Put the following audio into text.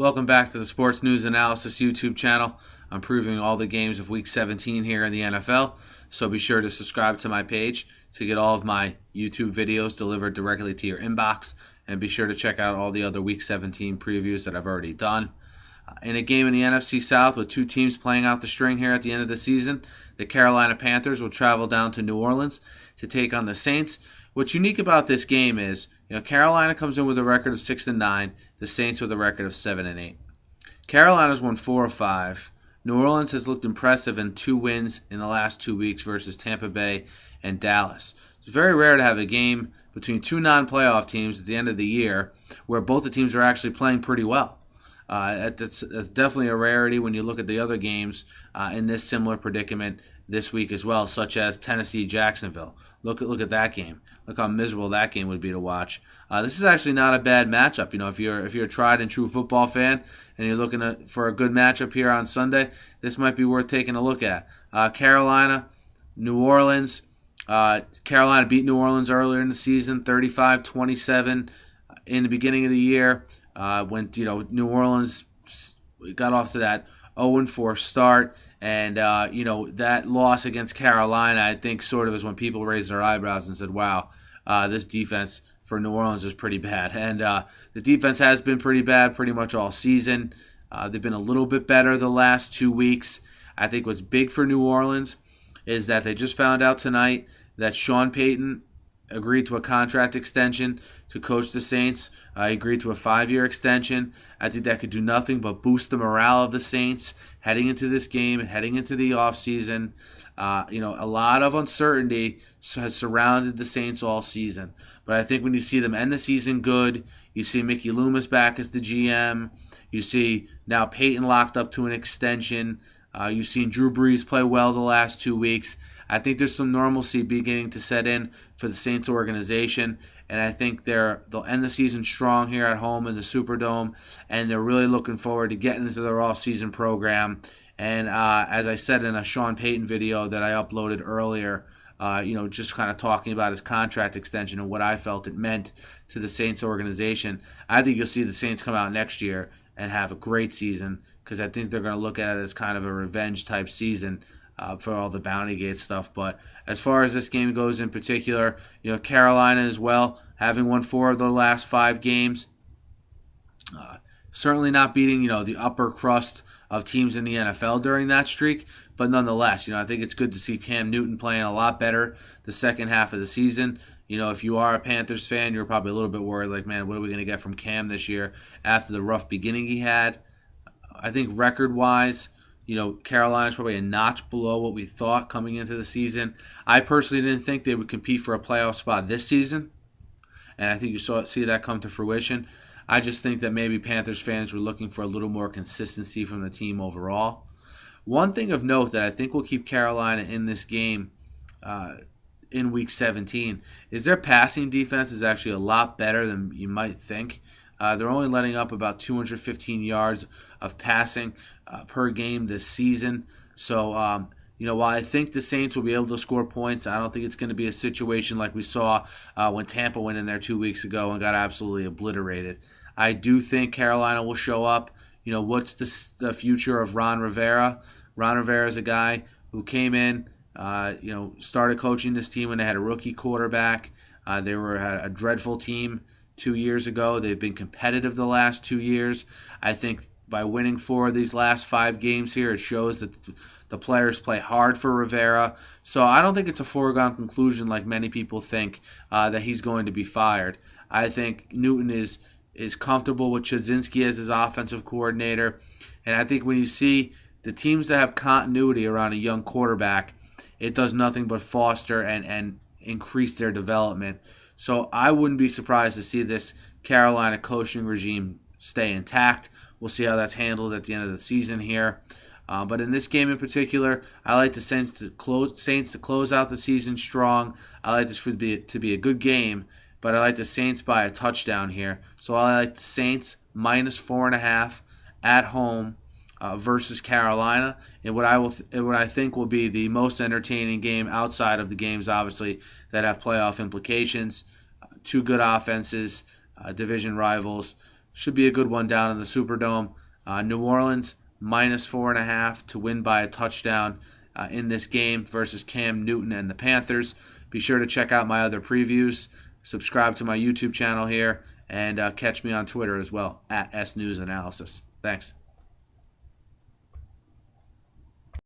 Welcome back to the Sports News Analysis YouTube channel. I'm previewing all the games of Week 17 here in the NFL, so be sure to subscribe to my page to get all of my YouTube videos delivered directly to your inbox, and be sure to check out all the other Week 17 previews that I've already done. In a game in the NFC South with two teams playing out the string here at the end of the season, the Carolina Panthers will travel down to New Orleans to take on the Saints. What's unique about this game is, Carolina comes in with a record of 6-9, the Saints with a record of 7-8. Carolina's won 4 of 5. New Orleans has looked impressive in 2 wins in the last 2 weeks versus Tampa Bay and Dallas. It's very rare to have a game between two non-playoff teams at the end of the year where both the teams are actually playing pretty well. That's definitely a rarity when you look at the other games in this similar predicament this week as well, such as Tennessee-Jacksonville. Look at that game. Look how miserable that game would be to watch. This is actually not a bad matchup. If you're a tried and true football fan and you're looking for a good matchup here on Sunday, this might be worth taking a look at. Carolina, New Orleans. Carolina beat New Orleans earlier in the season, 35-27 in the beginning of the year. When New Orleans got off to that 0-4 start, and that loss against Carolina, I think, sort of is when people raised their eyebrows and said, "Wow, this defense for New Orleans is pretty bad." And the defense has been pretty bad pretty much all season. They've been a little bit better the last 2 weeks. I think what's big for New Orleans is that they just found out tonight that Sean Payton agreed to a contract extension to coach the Saints. He agreed to a 5-year extension. I think that could do nothing but boost the morale of the Saints heading into this game and heading into the offseason. A lot of uncertainty has surrounded the Saints all season. But I think when you see them end the season good, you see Mickey Loomis back as the GM. You see now Payton locked up to an extension. You've seen Drew Brees play well the last 2 weeks. I think there's some normalcy beginning to set in for the Saints organization, and I think they'll end the season strong here at home in the Superdome, and they're really looking forward to getting into their off-season program. And as I said in a Sean Payton video that I uploaded earlier, just kind of talking about his contract extension and what I felt it meant to the Saints organization, I think you'll see the Saints come out next year and have a great season, because I think they're going to look at it as kind of a revenge-type season for all the Bounty Gate stuff. But as far as this game goes in particular, Carolina as well, having won 4 of the last 5 games. Certainly not beating, the upper crust of teams in the NFL during that streak. But nonetheless, I think it's good to see Cam Newton playing a lot better the second half of the season. If you are a Panthers fan, you're probably a little bit worried, like, man, what are we going to get from Cam this year after the rough beginning he had? I think record-wise, Carolina's probably a notch below what we thought coming into the season. I personally didn't think they would compete for a playoff spot this season, and I think you see that come to fruition. I just think that maybe Panthers fans were looking for a little more consistency from the team overall. One thing of note that I think will keep Carolina in this game in Week 17 is their passing defense is actually a lot better than you might think. They're only letting up about 215 yards of passing per game this season. So, while I think the Saints will be able to score points, I don't think it's going to be a situation like we saw when Tampa went in there 2 weeks ago and got absolutely obliterated. I do think Carolina will show up. What's the future of Ron Rivera? Ron Rivera is a guy who came in, started coaching this team when they had a rookie quarterback. They had a dreadful team 2 years ago. They've been competitive the last 2 years. I think by winning 4 of these last 5 games here, it shows that the players play hard for Rivera. So I don't think it's a foregone conclusion like many people think that he's going to be fired. I think Newton is comfortable with Chudzinski as his offensive coordinator. And I think when you see the teams that have continuity around a young quarterback, it does nothing but foster and increase their development. So I wouldn't be surprised to see this Carolina coaching regime stay intact. We'll see how that's handled at the end of the season here. But in this game in particular, I like the Saints to close out the season strong. I like this to be a good game, but I like the Saints by a touchdown here. So I like the Saints minus 4.5 at home versus Carolina, and what I think will be the most entertaining game outside of the games, obviously, that have playoff implications. Two good offenses, division rivals. Should be a good one down in the Superdome. New Orleans -4.5 to win by a touchdown in this game versus Cam Newton and the Panthers. Be sure to check out my other previews. Subscribe to my YouTube channel here, and catch me on Twitter as well, @SNewsAnalysis. Thanks.